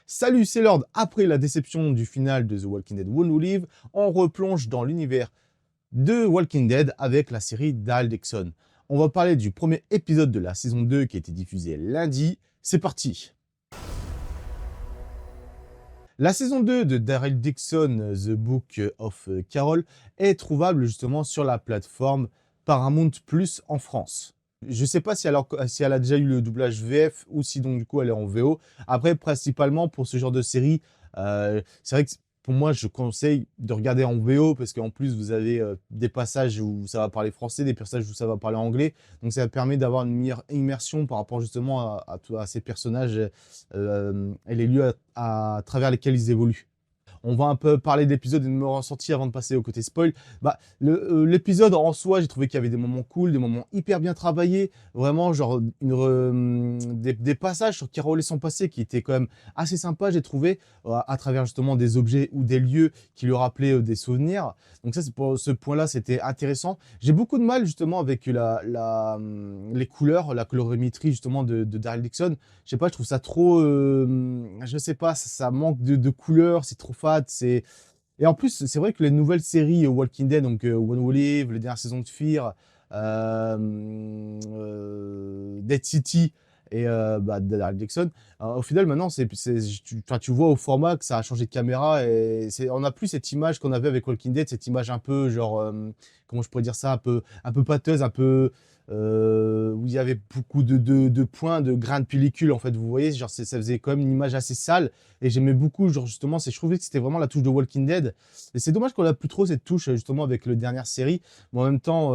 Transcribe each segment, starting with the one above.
Salut, c'est Lord. Après la déception du final de The Walking Dead Will Who Live, on replonge dans l'univers de Walking Dead avec la série Daryl Dixon. On va parler du premier épisode de la saison 2 qui a été diffusé lundi. C'est parti. La saison 2 de Daryl Dixon, The Book of Carol, est trouvable justement sur la plateforme Paramount Plus en France. Je ne sais pas si elle a déjà eu le doublage VF ou si donc du coup elle est en VO. Après, principalement pour ce genre de série, c'est vrai que pour moi, je conseille de regarder en VO parce qu'en plus, vous avez des passages où ça va parler français, des passages où ça va parler anglais. Donc ça permet d'avoir une meilleure immersion par rapport justement à ces personnages et les lieux à travers lesquels ils évoluent. On va un peu parler de l'épisode et de me ressentir avant de passer au côté spoil. L'épisode en soi, j'ai trouvé qu'il y avait des moments cool, des moments hyper bien travaillés. Vraiment, genre des passages sur Carol et son passé qui étaient quand même assez sympas, j'ai trouvé, à travers justement des objets ou des lieux qui lui rappelaient des souvenirs. Donc ça, c'est pour ce point-là, c'était intéressant. J'ai beaucoup de mal justement avec les couleurs, la colorimétrie justement de Daryl Dixon. Je sais pas, je trouve ça trop, je sais pas, ça manque de couleurs, c'est trop fade. Et en plus, c'est vrai que les nouvelles séries Walking Dead, donc One Who Live, les dernières saisons de Fear, Dead City et Daryl Dixon, au final, maintenant, tu vois au format que ça a changé de caméra et on n'a plus cette image qu'on avait avec Walking Dead, cette image un peu genre, comment je pourrais dire ça, un peu pâteuse, un peu où il y avait beaucoup de points, de grains de pellicule, en fait, vous voyez, genre ça faisait quand même une image assez sale, et j'aimais beaucoup, genre justement, je trouvais que c'était vraiment la touche de Walking Dead, et c'est dommage qu'on n'a plus trop cette touche, justement, avec la dernière série, mais en même temps,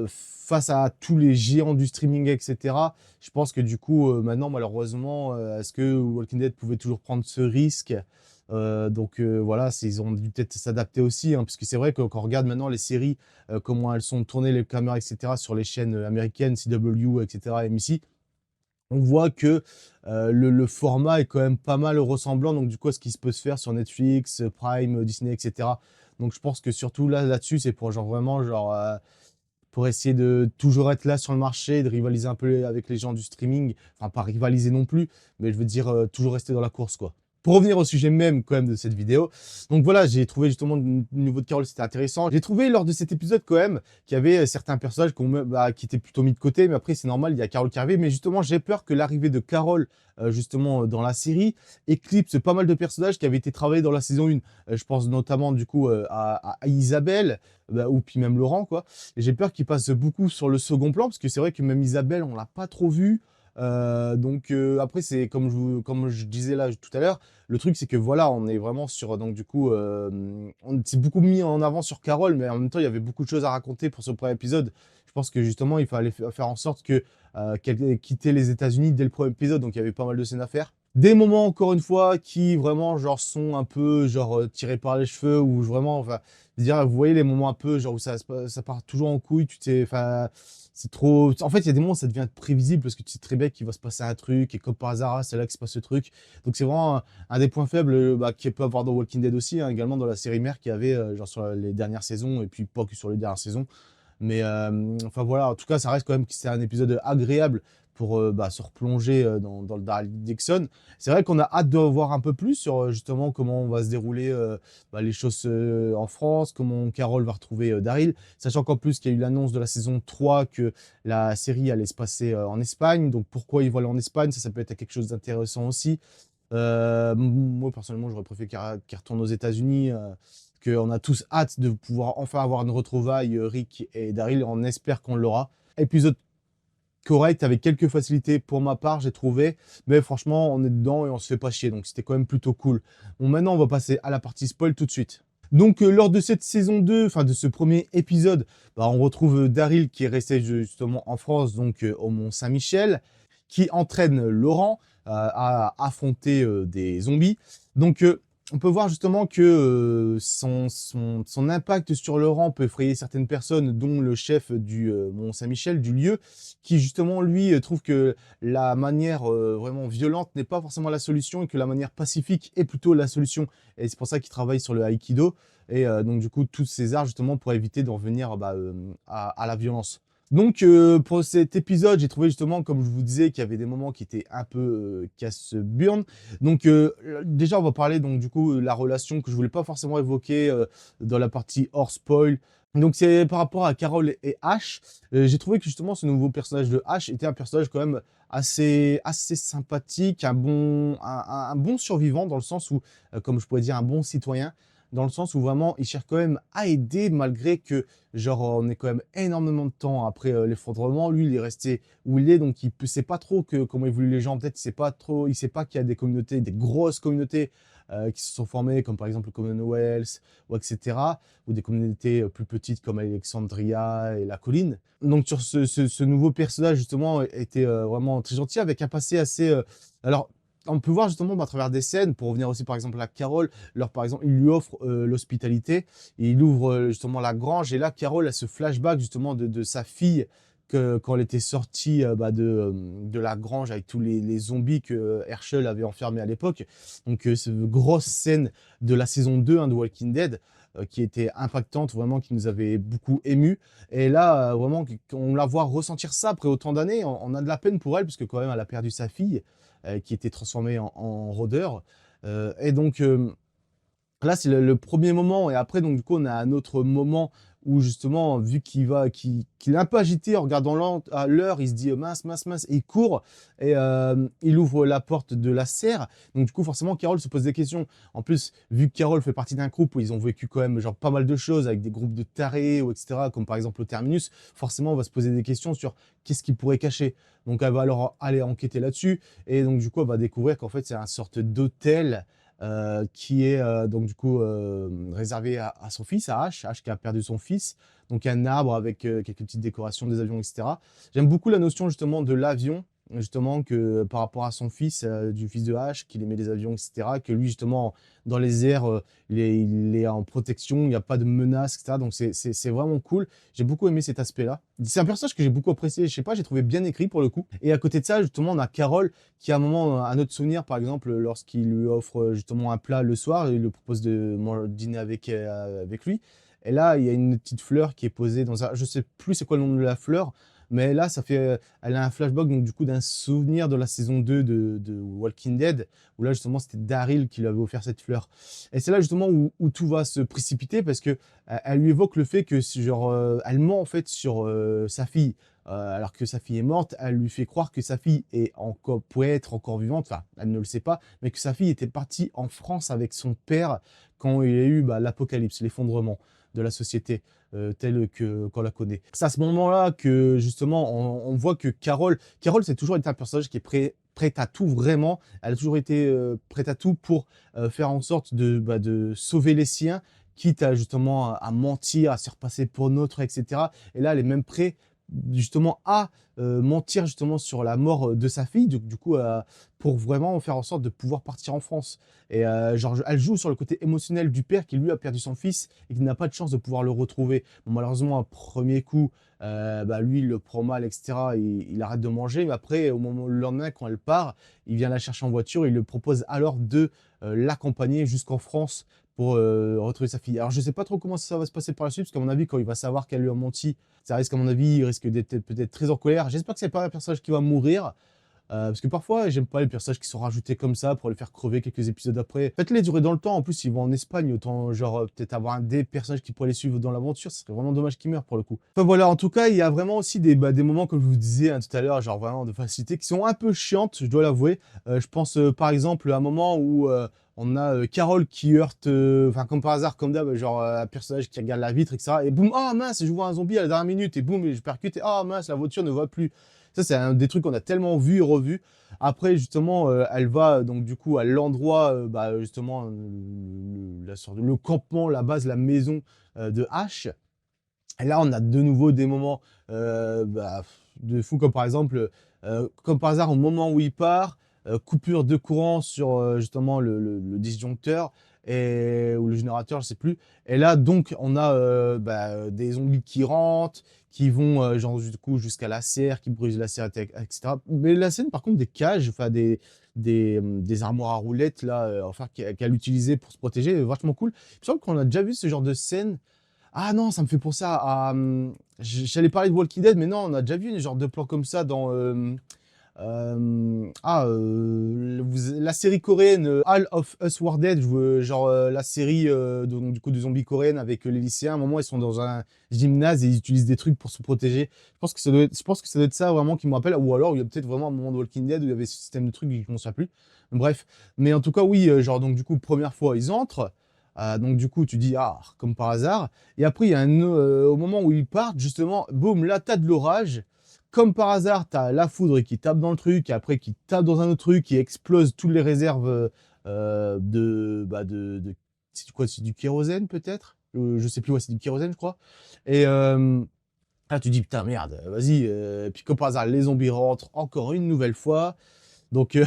face à tous les géants du streaming, etc., je pense que du coup, maintenant, malheureusement, est-ce que Walking Dead pouvait toujours prendre ce risque? Voilà, ils ont dû peut-être s'adapter aussi, hein, parce que c'est vrai que quand on regarde maintenant les séries, comment elles sont tournées, les caméras, etc., sur les chaînes américaines, CW, etc., MSI, on voit que le format est quand même pas mal ressemblant, donc du coup, à ce qui se peut se faire sur Netflix, Prime, Disney, etc. Donc je pense que surtout là-dessus, c'est pour genre vraiment, genre, pour essayer de toujours être là sur le marché, de rivaliser un peu avec les gens du streaming, enfin pas rivaliser non plus, mais je veux dire toujours rester dans la course, quoi. Pour revenir au sujet même quand même de cette vidéo, donc voilà, j'ai trouvé justement le niveau de Carol, c'était intéressant. J'ai trouvé lors de cet épisode quand même qu'il y avait certains personnages qui étaient plutôt mis de côté, mais après c'est normal, il y a Carol qui arrive, mais justement j'ai peur que l'arrivée de Carol justement dans la série éclipse pas mal de personnages qui avaient été travaillés dans la saison 1. Je pense notamment du coup à Isabelle, ou puis même Laurent, quoi. Et j'ai peur qu'il passe beaucoup sur le second plan, parce que c'est vrai que même Isabelle, on l'a pas trop vue. Après, c'est comme je disais là tout à l'heure, le truc c'est que voilà, on est vraiment sur, donc du coup, on s'est beaucoup mis en avant sur Carole, mais en même temps, il y avait beaucoup de choses à raconter pour ce premier épisode. Je pense que justement, il fallait faire en sorte qu'elle ait quitté les États-Unis dès le premier épisode, donc il y avait pas mal de scènes à faire. Des moments, encore une fois, qui vraiment genre sont un peu genre tirés par les cheveux, ou vraiment, enfin, je veux dire, vous voyez les moments un peu genre où ça part toujours en couille, tu sais, enfin, c'est trop. En fait, il y a des moments où ça devient prévisible parce que tu sais très bien qu'il va se passer un truc, et comme par hasard, c'est là que se passe ce truc. Donc c'est vraiment un des points faibles qu'il peut avoir dans Walking Dead aussi, hein, également dans la série mère qu'il y avait genre sur les dernières saisons, et puis pas que sur les dernières saisons. Mais enfin voilà, en tout cas, ça reste quand même que c'est un épisode agréable pour se replonger dans le Daryl Dixon. C'est vrai qu'on a hâte de voir un peu plus sur justement comment on va se dérouler les choses en France, comment Carol va retrouver Daryl, sachant qu'en plus qu'il y a eu l'annonce de la saison 3 que la série allait se passer en Espagne. Donc pourquoi ils vont aller en Espagne, ça peut être quelque chose d'intéressant aussi. Moi personnellement, j'aurais préféré qu'il retourne aux États-Unis. Qu'on a tous hâte de pouvoir enfin avoir une retrouvaille, Rick et Daryl. On espère qu'on l'aura. Épisode correct, avec quelques facilités pour ma part, j'ai trouvé. Mais franchement, on est dedans et on se fait pas chier. Donc c'était quand même plutôt cool. Bon, maintenant, on va passer à la partie spoil tout de suite. Donc, lors de cette saison 2, enfin de ce premier épisode, on retrouve Daryl qui est resté justement en France, donc au Mont-Saint-Michel, qui entraîne Laurent à affronter des zombies. Donc, on peut voir justement que son impact sur Laurent peut effrayer certaines personnes, dont le chef du Mont-Saint-Michel, du lieu, qui justement, lui, trouve que la manière vraiment violente n'est pas forcément la solution et que la manière pacifique est plutôt la solution. Et c'est pour ça qu'il travaille sur le Aikido. Et donc, du coup, tous ces arts, justement, pour éviter d'en venir à la violence. Donc, pour cet épisode, j'ai trouvé justement, comme je vous disais, qu'il y avait des moments qui étaient un peu casse-burnes. Donc, déjà, on va parler donc du coup de la relation que je voulais pas forcément évoquer dans la partie hors spoil. Donc, c'est par rapport à Carol et Ash. J'ai trouvé que justement, ce nouveau personnage de Ash était un personnage quand même assez sympathique, un bon survivant dans le sens où, comme je pourrais dire, un bon citoyen. Dans le sens où vraiment, il cherche quand même à aider malgré que genre, on est quand même énormément de temps après l'effondrement. Lui, il est resté où il est, donc il ne sait pas trop comment évoluent les gens. Peut-être il sait pas trop, il sait pas qu'il y a des communautés, des grosses communautés qui se sont formées, comme par exemple le Commonwealth, ou etc. Ou des communautés plus petites comme Alexandria et la colline. Donc sur ce nouveau personnage, justement, était vraiment très gentil, avec un passé assez... alors, on peut voir justement à travers des scènes, pour revenir aussi par exemple à Carol, leur, par exemple, il lui offre l'hospitalité, et il ouvre justement la grange, et là, Carol a ce flashback justement de sa fille quand elle était sortie de la grange avec tous les zombies que Herschel avait enfermés à l'époque. Donc, cette grosse scène de la saison 2 hein, de Walking Dead, qui était impactante, vraiment, qui nous avait beaucoup ému. Et là, vraiment, on la voit ressentir ça après autant d'années, on a de la peine pour elle, puisque quand même, elle a perdu sa fille, qui était transformée en rôdeur. Et donc, là, c'est le premier moment et après donc du coup, on a un autre moment où justement, vu qu'il est un peu agité en regardant à l'heure, il se dit: «Mince, mince, mince» et il court et il ouvre la porte de la serre. Donc du coup, forcément, Carol se pose des questions. En plus, vu que Carol fait partie d'un groupe où ils ont vécu quand même genre pas mal de choses avec des groupes de tarés ou et cetera, comme par exemple le Terminus, forcément, on va se poser des questions sur qu'est-ce qu'il pourrait cacher. Donc elle va alors aller enquêter là-dessus et donc du coup, elle va découvrir qu'en fait, c'est une sorte d'hôtel qui est donc du coup réservé à son fils, à H qui a perdu son fils. Donc un arbre avec quelques petites décorations des avions, etc. J'aime beaucoup la notion justement de l'avion, justement que par rapport à son fils, du fils de H, qu'il aimait les avions, etc. Que lui justement dans les airs, il est en protection, il n'y a pas de menace, etc. Donc c'est vraiment cool. J'ai beaucoup aimé cet aspect-là. C'est un personnage que j'ai beaucoup apprécié, je sais pas, j'ai trouvé bien écrit pour le coup. Et à côté de ça, justement, on a Carole qui, à un moment, un autre souvenir, par exemple, lorsqu'il lui offre justement un plat le soir, il lui propose de dîner avec lui. Et là, il y a une petite fleur qui est posée dans un... Je sais plus c'est quoi le nom de la fleur, mais là, elle a un flashback donc, du coup, d'un souvenir de la saison 2 de Walking Dead, où là, justement, c'était Daryl qui lui avait offert cette fleur. Et c'est là, justement, où tout va se précipiter, parce que elle lui évoque le fait que, genre, elle ment, en fait, sur sa fille. Alors que sa fille est morte, elle lui fait croire que sa fille pourrait être encore vivante, enfin, elle ne le sait pas, mais que sa fille était partie en France avec son père quand il y a eu l'apocalypse, l'effondrement de la société telle qu'on la connaît. C'est à ce moment-là que justement on voit que Carole c'est toujours été un personnage qui est prête à tout vraiment. Elle a toujours été prête à tout pour faire en sorte de sauver les siens, quitte à justement à mentir, à se repasser pour notre, etc. Et là, elle est même prête justement à mentir justement sur la mort de sa fille, du coup, pour vraiment faire en sorte de pouvoir partir en France. Et genre, elle joue sur le côté émotionnel du père qui lui a perdu son fils et qui n'a pas de chance de pouvoir le retrouver. Bon, malheureusement, un premier coup, lui, il le prend mal, etc. Il arrête de manger, mais après, le lendemain, quand elle part, il vient la chercher en voiture, il lui propose alors de l'accompagner jusqu'en France pour retrouver sa fille. Alors, je sais pas trop comment ça va se passer par la suite, parce qu'à mon avis, quand il va savoir qu'elle lui a menti, ça risque, à mon avis, il risque d'être peut-être très en colère. J'espère que c'est pas un personnage qui va mourir. Parce que parfois, j'aime pas les personnages qui sont rajoutés comme ça pour les faire crever quelques épisodes après. Faites-les durer dans le temps. En plus, ils vont en Espagne, autant genre peut-être avoir un des personnages qui pourraient les suivre dans l'aventure. Ce serait vraiment dommage qu'ils meurent pour le coup. Enfin voilà, en tout cas, il y a vraiment aussi des moments, comme je vous disais hein, tout à l'heure, genre vraiment de facilité, qui sont un peu chiantes, je dois l'avouer. Je pense par exemple à un moment où on a Carole qui heurte, enfin comme par hasard, comme d'hab, genre un personnage qui regarde la vitre, etc. Et boum, oh mince, je vois un zombie à la dernière minute, et boum, je percute, et oh mince, la voiture ne va plus. Ça, c'est un des trucs qu'on a tellement vu et revu. Après, justement, elle va donc du coup à l'endroit, justement, le campement, la base, la maison de H. Et là, on a de nouveau des moments de fou, comme par exemple, comme par hasard, au moment où il part, coupure de courant sur justement le disjoncteur ou le générateur, je sais plus. Et là, donc, on a des zombies qui rentrent, qui vont genre du coup jusqu'à la serre, qui brisent la serre, etc. Mais la scène, par contre, des cages, enfin des armoires à roulettes là, enfin qu'elle utilisait pour se protéger, vachement cool. Il me semble qu'on a déjà vu ce genre de scène. Ah non, ça me fait penser à J'allais parler de Walking Dead, mais non, on a déjà vu une genre de plan comme ça dans la série coréenne All of Us Were Dead, genre la série du coup de zombies coréenne avec les lycéens. À un moment, ils sont dans un gymnase et ils utilisent des trucs pour se protéger. Je pense que ça doit être ça vraiment qui me rappelle, ou alors il y a peut-être vraiment un moment de Walking Dead où il y avait ce système de trucs je m'en souviens plus. Bref, mais en tout cas oui, genre donc du coup première fois ils entrent. Donc du coup tu dis ah comme par hasard et après il y a au moment où ils partent justement boum là t'as de l'orage comme par hasard, tu as la foudre qui tape dans le truc, et après qui tape dans un autre truc, qui explose toutes les réserves c'est quoi, c'est du kérosène peut-être? Je sais plus, ouais, c'est du kérosène, je crois. Et là, tu dis, putain, merde, vas-y. Puis comme par hasard, les zombies rentrent encore une nouvelle fois. Donc,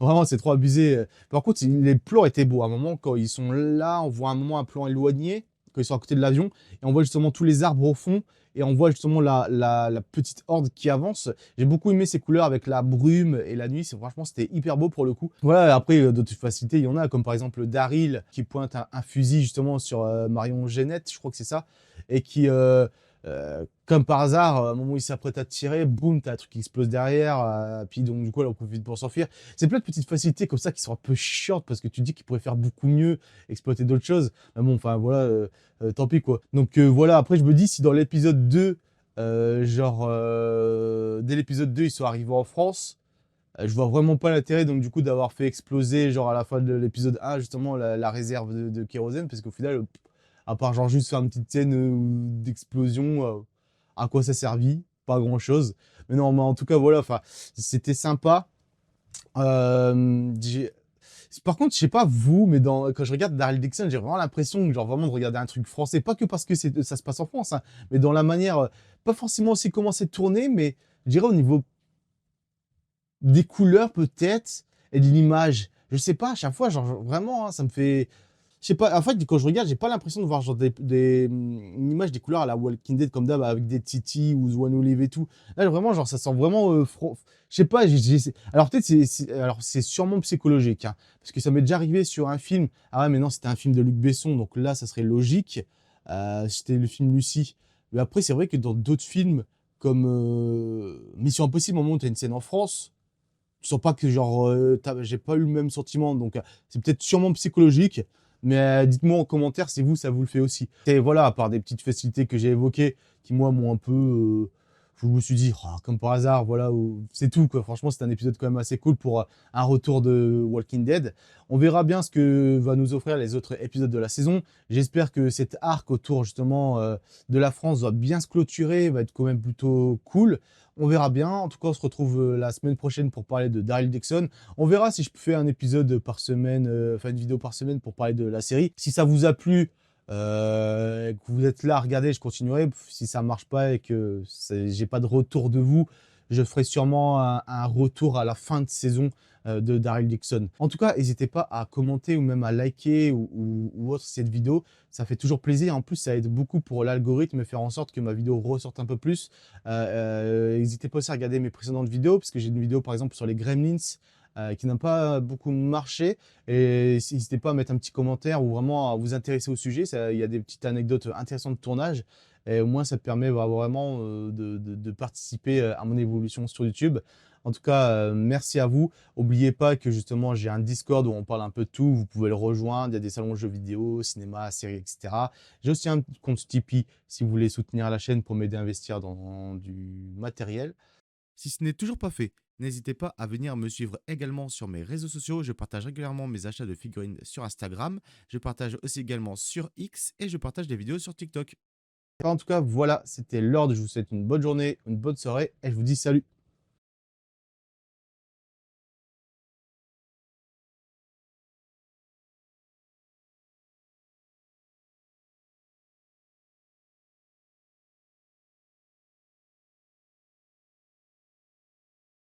vraiment, c'est trop abusé. Par contre, les plans étaient beaux. À un moment, quand ils sont là, on voit un moment un plan éloigné, quand ils sont à côté de l'avion, et on voit justement tous les arbres au fond, et on voit justement la petite horde qui avance. J'ai beaucoup aimé ces couleurs avec la brume et la nuit. Franchement, c'était hyper beau pour le coup. Voilà, après, d'autres facilités, il y en a, comme par exemple Daryl qui pointe un fusil justement sur Marion Jeannette, je crois que c'est ça, et qui, comme par hasard, à un moment où il s'apprête à tirer, boum, t'as un truc qui explose derrière, puis donc du coup, elle en profite pour s'enfuir. C'est plein de petites facilités comme ça qui sont un peu chiantes parce que tu dis qu'il pourrait faire beaucoup mieux, exploiter d'autres choses. Mais bon, enfin voilà, tant pis quoi. Donc voilà, après je me dis si dans l'épisode 2, dès l'épisode 2, ils sont arrivés en France, je vois vraiment pas l'intérêt donc du coup d'avoir fait exploser genre à la fin de l'épisode 1 justement la réserve de kérosène parce qu'au final, à part genre juste faire une petite scène d'explosion, à quoi ça servit? Pas grand chose. Mais non, mais en tout cas voilà, enfin c'était sympa. J'ai par contre, je sais pas vous, mais quand je regarde Daryl Dixon, j'ai vraiment l'impression, genre vraiment de regarder un truc français, pas que parce que ça se passe en France, hein, mais dans la manière, pas forcément aussi comment c'est tourné, mais je dirais au niveau des couleurs peut-être et de l'image. Je sais pas, à chaque fois, genre vraiment, hein, ça me fait. Je sais pas, en fait, quand je regarde, j'ai pas l'impression de voir genre une image des couleurs à la Walking Dead comme d'hab avec des titis ou One Olive et tout. Là, vraiment, genre, ça sent vraiment. Je sais pas, alors peut-être alors c'est sûrement psychologique, hein, parce que ça m'est déjà arrivé sur un film. Ah ouais, mais non, c'était un film de Luc Besson, donc là, ça serait logique. C'était le film Lucie. Mais après, c'est vrai que dans d'autres films, comme Mission Impossible, au moment où tu as une scène en France, tu sens pas que genre j'ai pas eu le même sentiment donc c'est peut-être sûrement psychologique mais dites-moi en commentaire si vous ça vous le fait aussi et voilà à part des petites facilités que j'ai évoquées qui moi m'ont un peu je me suis dit oh, comme par hasard voilà c'est tout quoi. Franchement c'est un épisode quand même assez cool pour un retour de Walking Dead. On verra bien ce que va nous offrir les autres épisodes de la saison. J'espère que cet arc autour justement de la France va bien se clôturer, va être quand même plutôt cool. On verra bien. En tout cas, on se retrouve la semaine prochaine pour parler de Daryl Dixon. On verra si je fais un épisode par semaine, enfin une vidéo par semaine pour parler de la série. Si ça vous a plu, que vous êtes là à regarder, je continuerai. Si ça marche pas et que j'ai pas de retour de vous, je ferai sûrement un retour à la fin de saison de Daryl Dixon. En tout cas, n'hésitez pas à commenter ou même à liker ou autre cette vidéo. Ça fait toujours plaisir. En plus, ça aide beaucoup pour l'algorithme et faire en sorte que ma vidéo ressorte un peu plus. N'hésitez pas aussi à regarder mes précédentes vidéos, parce que j'ai une vidéo par exemple sur les Gremlins qui n'a pas beaucoup marché. Et n'hésitez pas à mettre un petit commentaire ou vraiment à vous intéresser au sujet. Il y a des petites anecdotes intéressantes de tournage. Et au moins, ça te permet vraiment de participer à mon évolution sur YouTube. En tout cas, merci à vous. N'oubliez pas que justement, j'ai un Discord où on parle un peu de tout. Vous pouvez le rejoindre. Il y a des salons de jeux vidéo, cinéma, séries, etc. J'ai aussi un compte Tipeee si vous voulez soutenir la chaîne pour m'aider à investir dans du matériel. Si ce n'est toujours pas fait, n'hésitez pas à venir me suivre également sur mes réseaux sociaux. Je partage régulièrement mes achats de figurines sur Instagram. Je partage aussi également sur X et je partage des vidéos sur TikTok. En tout cas, voilà, c'était l'heure. Je vous souhaite une bonne journée, une bonne soirée et je vous dis salut.